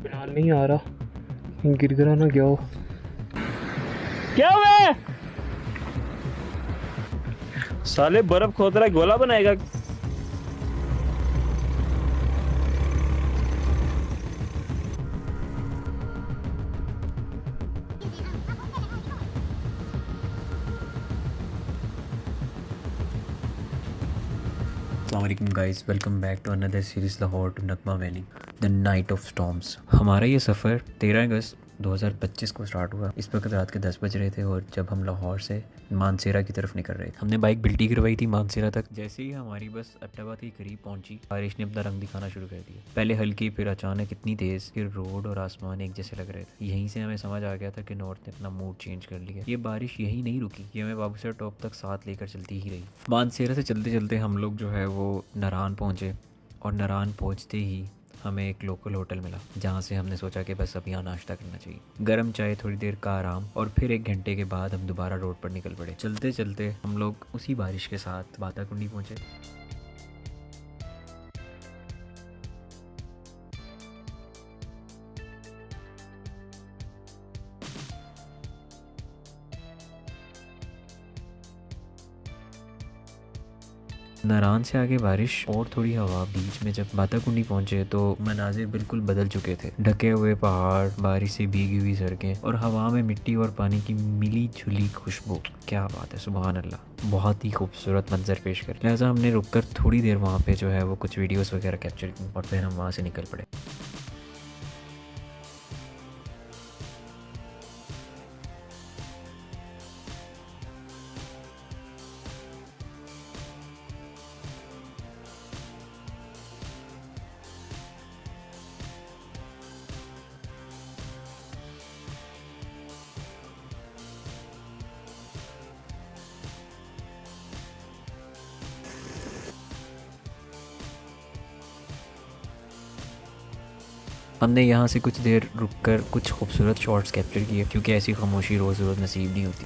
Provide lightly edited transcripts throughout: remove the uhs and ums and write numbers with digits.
ध्यान नहीं आ रहा, गिर गिरा ना क्या हो। क्या हुआ है? साले बर्फ खोद रहा है, गोला बनाएगा। अस्सलाम guys, welcome back to another series Lahore to नगमा valley the night of storms. हमारा ये सफ़र 13 अगस्त 2025 को स्टार्ट हुआ। इस वक्त रात के 10 बज रहे थे और जब हम लाहौर से मानसेरा की तरफ निकल रहे थे, हमने बाइक बिल्टी करवाई थी मानसेरा तक। जैसे ही हमारी बस अब्टाबाद के करीब पहुंची, बारिश ने अपना रंग दिखाना शुरू कर दिया। पहले हल्की, फिर अचानक इतनी तेज़ कि रोड और आसमान एक जैसे लग रहे थे। यहीं से हमें समझ आ गया था कि नॉर्थ ने अपना मूड चेंज कर लिया। ये बारिश यही नहीं रुकी, ये हमें बाबूसर टॉप तक साथ लेकर चलती ही रही। मानसेरा से चलते चलते हम लोग जो है वो नारान पहुँचे और नारान पहुँचते ही हमें एक लोकल होटल मिला, जहाँ से हमने सोचा कि बस अब यहाँ नाश्ता करना चाहिए। गर्म चाय, थोड़ी देर का आराम और फिर 1 घंटे के बाद हम दोबारा रोड पर निकल पड़े। चलते चलते हम लोग उसी बारिश के साथ बाताकुंडी पहुँचे। नारान से आगे बारिश और थोड़ी हवा, बीच में जब बाताकुंडी पहुंचे तो मनाजिर बिल्कुल बदल चुके थे। ढके हुए पहाड़, बारिश से भीगी हुई सड़कें और हवा में मिट्टी और पानी की मिली जुली खुशबू। क्या बात है, सुभान अल्लाह, बहुत ही खूबसूरत मंजर पेश कर। लिहाजा हमने रुककर थोड़ी देर वहाँ पे जो है वो कुछ वीडियोस वगैरह कैप्चर की और फिर हम वहाँ से निकल पड़े। हमने यहाँ से कुछ देर रुककर कुछ खूबसूरत शॉट्स कैप्चर किए, क्योंकि ऐसी खामोशी रोज़ रोज़ नसीब नहीं होती।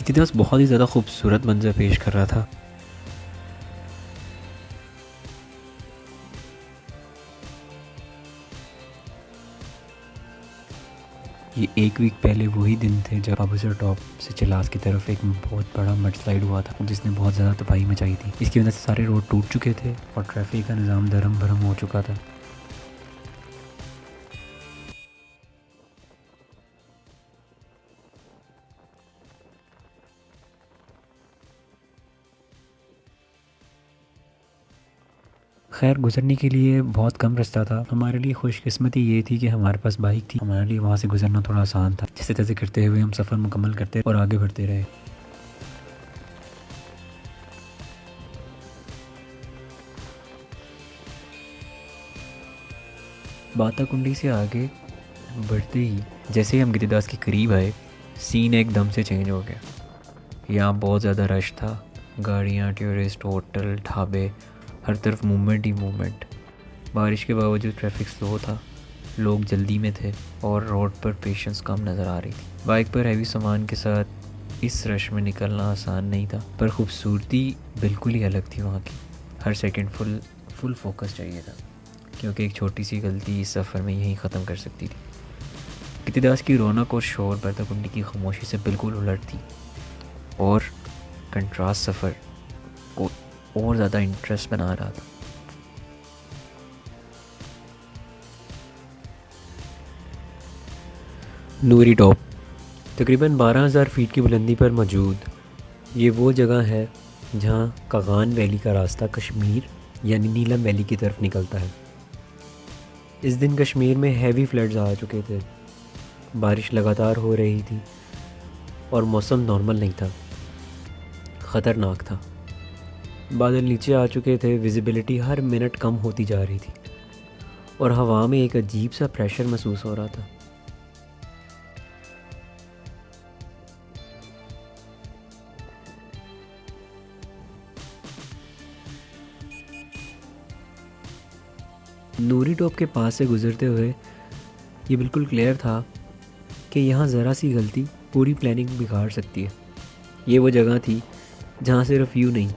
इतिहास बहुत ही ज़्यादा खूबसूरत मंजर पेश कर रहा था। ये एक वीक पहले वही दिन थे जब बाबूसर टॉप से चिलास की तरफ एक बहुत बड़ा मड स्लाइड हुआ था, जिसने बहुत ज़्यादा तबाही मचाई थी। इसकी वजह से सारे रोड टूट चुके थे और ट्रैफिक का निज़ाम धर्म भरम हो चुका था। खैर, गुजरने के लिए बहुत कम रास्ता था। हमारे लिए खुशकिस्मती ये थी कि हमारे पास बाइक थी। हमारे लिए वहाँ से गुजरना थोड़ा आसान था। जैसे तैसे करते हुए हम सफ़र मुकम्मल करते और आगे बढ़ते रहे। बाताकुंडी से आगे बढ़ते ही जैसे ही हम गिद्दास के करीब आए, सीन एकदम से चेंज हो गया। यहाँ बहुत ज़्यादा रश था, गाड़ियाँ, टूरिस्ट, होटल, ढाबे, हर तरफ मूवमेंट ही मूवमेंट। बारिश के बावजूद ट्रैफिक स्लो था, लोग जल्दी में थे और रोड पर पेशेंस कम नज़र आ रही थी। बाइक पर हैवी सामान के साथ इस रश में निकलना आसान नहीं था, पर खूबसूरती बिल्कुल ही अलग थी वहाँ की। हर सेकंड फुल फोकस चाहिए था, क्योंकि एक छोटी सी गलती इस सफ़र में यहीं ख़त्म कर सकती थी। गिद्दास की रौनक और शोर बाताकुंडी की खामोशी से बिल्कुल उलट थी और कंट्रास्ट सफ़र को और ज़्यादा इंटरेस्ट बना रहा था। नूरी टॉप तकरीबन 12,000 फीट की बुलंदी पर मौजूद ये वो जगह है जहाँ कागान वैली का रास्ता कश्मीर यानी नीलम वैली की तरफ निकलता है। इस दिन कश्मीर में हैवी फ्लड्स आ चुके थे, बारिश लगातार हो रही थी और मौसम नॉर्मल नहीं था, ख़तरनाक था। बादल नीचे आ चुके थे, विजिबिलिटी हर मिनट कम होती जा रही थी और हवा में एक अजीब सा प्रेशर महसूस हो रहा था। नूरी टॉप के पास से गुजरते हुए ये बिल्कुल क्लियर था कि यहाँ ज़रा सी गलती पूरी प्लानिंग बिगाड़ सकती है। ये वो जगह थी जहाँ सिर्फ व्यू नहीं,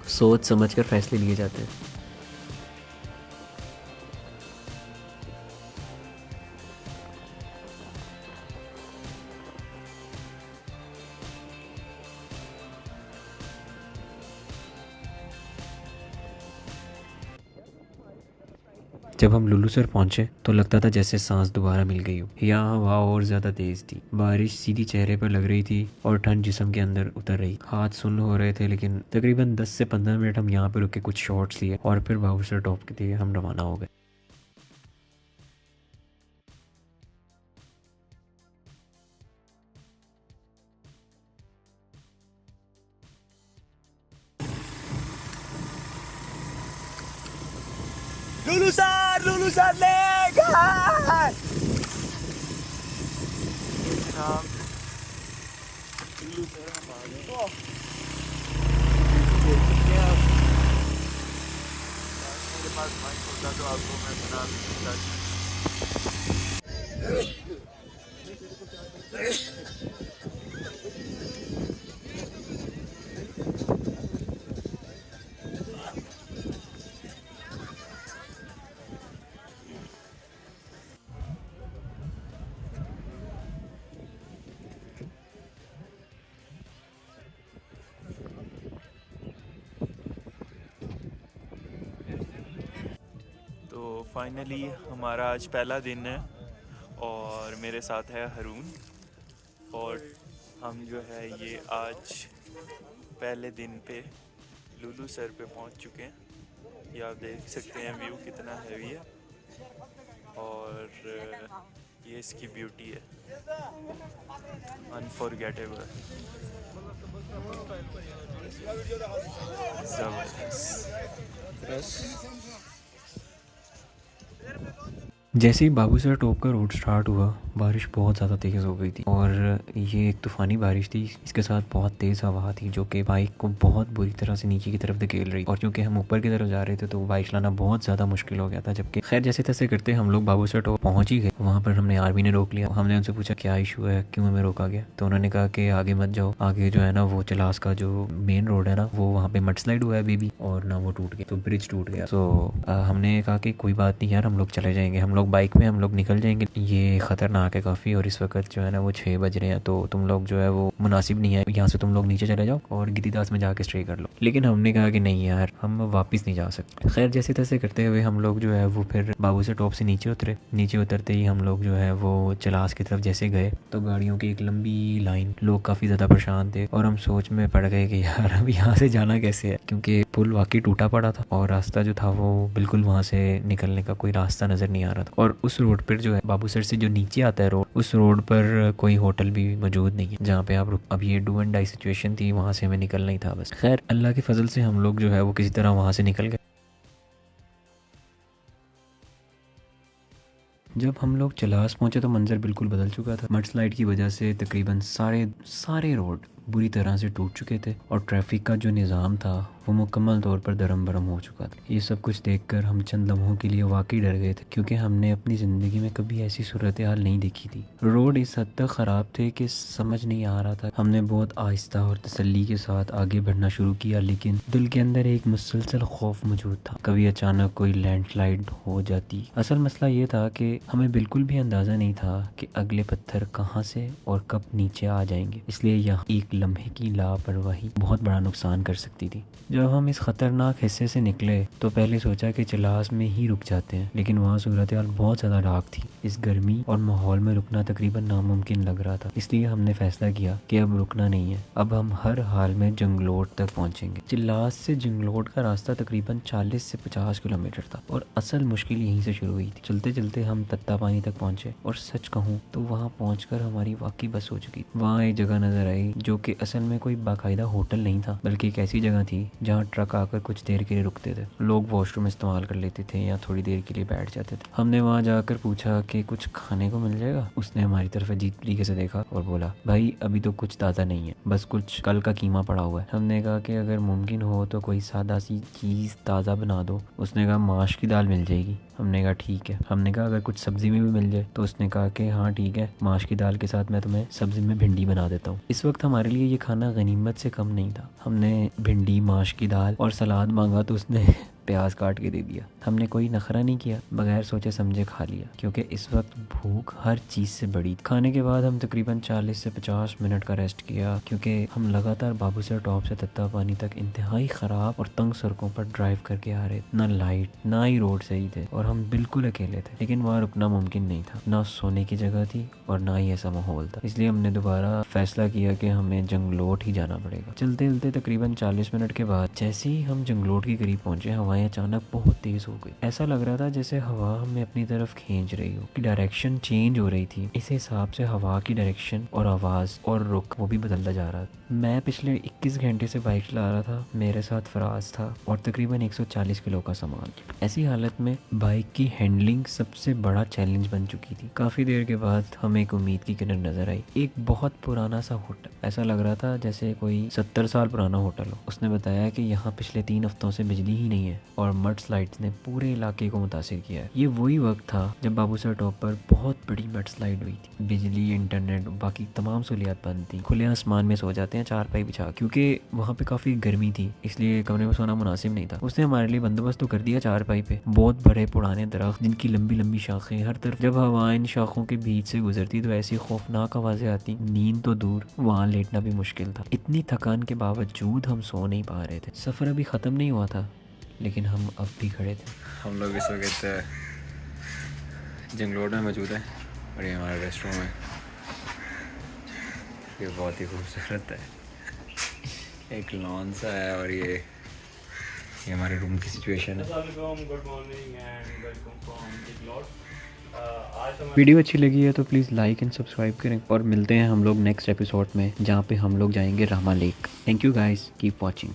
सोच समझ कर फैसले लिए जाते हैं। जब हम लुलुसर पहुंचे तो लगता था जैसे सांस दोबारा मिल गई हो। यहाँ हवा और ज़्यादा तेज़ थी, बारिश सीधी चेहरे पर लग रही थी और ठंड जिस्म के अंदर उतर रही। हाथ सुन्न हो रहे थे, लेकिन तकरीबन 10 से 15 मिनट हम यहाँ पर रुके, कुछ शॉट्स लिए और फिर बाबूसर टॉप के लिए हम रवाना हो गए। लुलुसर लेक मेरे पास माइक होता तो आपको मैं बना फाइनली हमारा आज पहला दिन है और मेरे साथ है हरून और हम जो है ये आज पहले दिन पे लुलुसर पे पहुंच चुके हैं। ये आप देख सकते हैं व्यू कितना हैवी है और ये इसकी ब्यूटी है, अनफॉरगेटेबल, जबरदस्त। जैसे ही बाबूसर टॉप का रोड स्टार्ट हुआ, बारिश बहुत ज़्यादा तेज़ हो गई थी और ये एक तूफ़ानी बारिश थी। इसके साथ बहुत तेज़ हवा थी जो कि बाइक को बहुत बुरी तरह से नीचे की तरफ धकेल रही। और क्योंकि हम ऊपर की तरफ जा रहे थे तो बाइक चलाना बहुत ज़्यादा मुश्किल हो गया था। जबकि खैर जैसे तैसे करते हम लोग बाबूसर टॉप पहुँच ही गए। वहाँ पर हमने आर्मी ने रोक लिया। हमने उनसे पूछा क्या इशू है, क्यों हमें रोका गया। तो उन्होंने कहा कि आगे मत जाओ, आगे जो है ना वो चलास का जो मेन रोड है ना, वो वहाँ पे मड स्लाइड हुआ है अभी भी और ना वो टूट गया, तो ब्रिज टूट गया। तो हमने कहा कि कोई बात नहीं यार, हम लोग चले जाएंगे, हम लोग बाइक में हम लोग निकल जाएंगे। ये ख़तरनाक है काफ़ी और इस वक्त जो है ना वो 6 बज रहे हैं, तो तुम लोग जो है वो मुनासिब नहीं है, यहाँ से तुम लोग नीचे चले जाओ और गिरिदास में जाके स्टे कर लो। लेकिन हमने कहा कि नहीं यार, हम वापस नहीं जा सकते। खैर जैसे तैसे करते हुए हम लोग जो है वो फिर बाबूसर टॉप से नीचे उतरे। नीचे उतरते ही हम लोग जो है वो चलास की तरफ जैसे गए तो गाड़ियों की एक लंबी लाइन, लोग काफ़ी ज़्यादा परेशान थे और हम सोच में पड़ गए कि यार अब यहाँ से जाना कैसे है, क्योंकि पुल वाकई टूटा पड़ा था और रास्ता जो था वो बिल्कुल वहाँ से निकलने का कोई रास्ता नज़र नहीं आ रहा था। और उस रोड पर जो है बाबूसर से जो नीचे आता है रोड, उस रोड पर कोई होटल भी मौजूद नहीं है जहाँ पे आप रुक। अब ये डू एंड डाई सिचुएशन थी, वहाँ से हमें निकलना ही था बस। खैर अल्लाह के फजल से हम लोग जो है वो किसी तरह वहाँ से निकल गए। जब हम लोग चलास पहुँचे तो मंजर बिल्कुल बदल चुका था। मड स्लाइड की वजह से तकरीबन सारे रोड बुरी तरह से टूट चुके थे और ट्रैफिक का जो निज़ाम था वो मुकम्मल तौर पर दरम बरम हो चुका था। ये सब कुछ देखकर हम चंद लम्हों के लिए वाकई डर गए थे, क्योंकि हमने अपनी ज़िंदगी में कभी ऐसी सूरत हाल नहीं देखी थी। रोड इस हद तक ख़राब थे कि समझ नहीं आ रहा था। हमने बहुत आहिस्ता और तसल्ली के साथ आगे बढ़ना शुरू किया, लेकिन दिल के अंदर एक मुसलसल खौफ मौजूद था, कभी अचानक कोई लैंडस्लाइड हो जाती। असल मसला ये था कि हमें बिल्कुल भी अंदाज़ा नहीं था कि अगले पत्थर कहाँ से और कब नीचे आ जाएंगे, इसलिए यहाँ एक एक लम्हे की लापरवाही बहुत बड़ा नुकसान कर सकती थी। जब हम इस ख़तरनाक हिस्से से निकले तो पहले सोचा कि चिलास में ही रुक जाते हैं, लेकिन वहाँ सूरत हाल बहुत ज़्यादा डार्क थी। इस गर्मी और माहौल में रुकना तकरीबन नामुमकिन लग रहा था, इसलिए हमने फैसला किया कि अब रुकना नहीं है, अब हम हर हाल में जंगलोट तक पहुँचेंगे। चिलास से जंगलोट का रास्ता तकरीबन 40 से 50 किलोमीटर था और असल मुश्किल यहीं से शुरू हुई थी। चलते चलते हम तत्ता पानी तक पहुँचे और सच कहूँ तो वहाँ पहुँचकर हमारी वाकई बस हो चुकी। वहाँ एक जगह नजर आई जो कि असल में कोई बाकायदा होटल नहीं था, बल्कि एक ऐसी जगह थी जहाँ ट्रक आकर कुछ देर के लिए रुकते थे, लोग वॉशरूम इस्तेमाल कर लेते थे या थोड़ी देर के लिए बैठ जाते थे। हमने वहाँ जाकर पूछा कि कुछ खाने को मिल जाएगा। उसने हमारी तरफ अजीब तरीके से देखा और बोला, भाई अभी तो कुछ ताज़ा नहीं है, बस कुछ कल का कीमा पड़ा हुआ है। हमने कहा कि अगर मुमकिन हो तो कोई सादा सी चीज़ ताज़ा बना दो। उसने कहा माश की दाल मिल जाएगी। हमने कहा ठीक है। हमने कहा अगर कुछ सब्ज़ी में भी मिल जाए तो उसने कहा कि हाँ ठीक है, माश की दाल के साथ मैं तुम्हें सब्ज़ी में भिंडी बना देता हूँ। इस वक्त हमारे लिए ये खाना गनीमत से कम नहीं था। हमने भिंडी, माश की दाल और सलाद मांगा तो उसने प्याज काट के दे दिया। हमने कोई नखरा नहीं किया, बगैर सोचे समझे खा लिया, क्योंकि इस वक्त भूख हर चीज़ से बड़ी। खाने के बाद हम तकरीबन 40 से 50 मिनट का रेस्ट किया, क्योंकि हम लगातार बाबूसर टॉप से तत्ता पानी तक इंतहाई ख़राब और तंग सड़कों पर ड्राइव करके आ रहे थे। ना लाइट ना ही रोड सही थे और हम बिल्कुल अकेले थे। लेकिन वहाँ रुकना मुमकिन नहीं था, ना सोने की जगह थी और ना ही ऐसा माहौल था। इसलिए हमने दोबारा फैसला किया कि हमें जंगलोट ही जाना पड़ेगा। चलते चलते तकरीबन 40 मिनट के बाद जैसे ही हम जंगलोट के करीब पहुंचे, हवाएं अचानक बहुत तेज हो गई। ऐसा लग रहा था जैसे हवा हमें अपनी तरफ खींच रही हो, कि डायरेक्शन चेंज हो रही थी। इस हिसाब से हवा की डायरेक्शन और आवाज़ और रुख वो भी बदलता जा रहा था। मैं पिछले 21 घंटे से बाइक चला रहा था, मेरे साथ फराज था और तकरीबन 140 किलो का सामान। ऐसी हालत में बाइक की हैंडलिंग सबसे बड़ा चैलेंज बन चुकी थी। काफ़ी देर के बाद हमें एक उम्मीद की किरण नज़र आई। एक बहुत पुराना सा होटल, ऐसा लग रहा था जैसे कोई 70 साल पुराना होटल हो। उसने बताया कि यहाँ पिछले 3 हफ्तों से बिजली ही नहीं है और मड स्लाइड्स ने पूरे इलाके को मुतासिर किया है। ये वही वक्त था जब बाबूसर टॉप पर बहुत बड़ी मड स्लाइड हुई थी। बिजली, इंटरनेट, बाकी तमाम सहूलियात बंद थी। खुले आसमान में सो जाते हैं चारपाई बिछा, क्योंकि वहाँ पे काफ़ी गर्मी थी, इसलिए कमरे में सोना मुनासिब नहीं था। उसने हमारे लिए बंदोबस्त तो कर दिया चारपाई पे। बहुत बड़े पुराने दरख्त जिनकी लंबी लंबी शाखें हर तरफ, जब हवा इन शाखों के बीच से गुजरती तो ऐसी खौफनाक आवाज़ें आती, नींद तो दूर वहाँ लेटना भी मुश्किल था। इतनी थकान के बावजूद हम सो नहीं पा रहे थे। सफ़र अभी ख़त्म नहीं हुआ था, लेकिन हम अब भी खड़े थे। हम लोग इस वक्त जंगलोट में मौजूद हैं और ये हमारा रेस्ट रूम है। ये बहुत ही खूबसूरत है, एक लॉन सा है और ये हमारे रूम की सिचुएशन है। Good morning and welcome from Junglot. Video अच्छी लगी है तो प्लीज़ लाइक एंड सब्सक्राइब करें और मिलते हैं हम लोग नेक्स्ट एपिसोड में, जहाँ पे हम लोग जाएंगे Rama lake. Thank you guys, keep watching.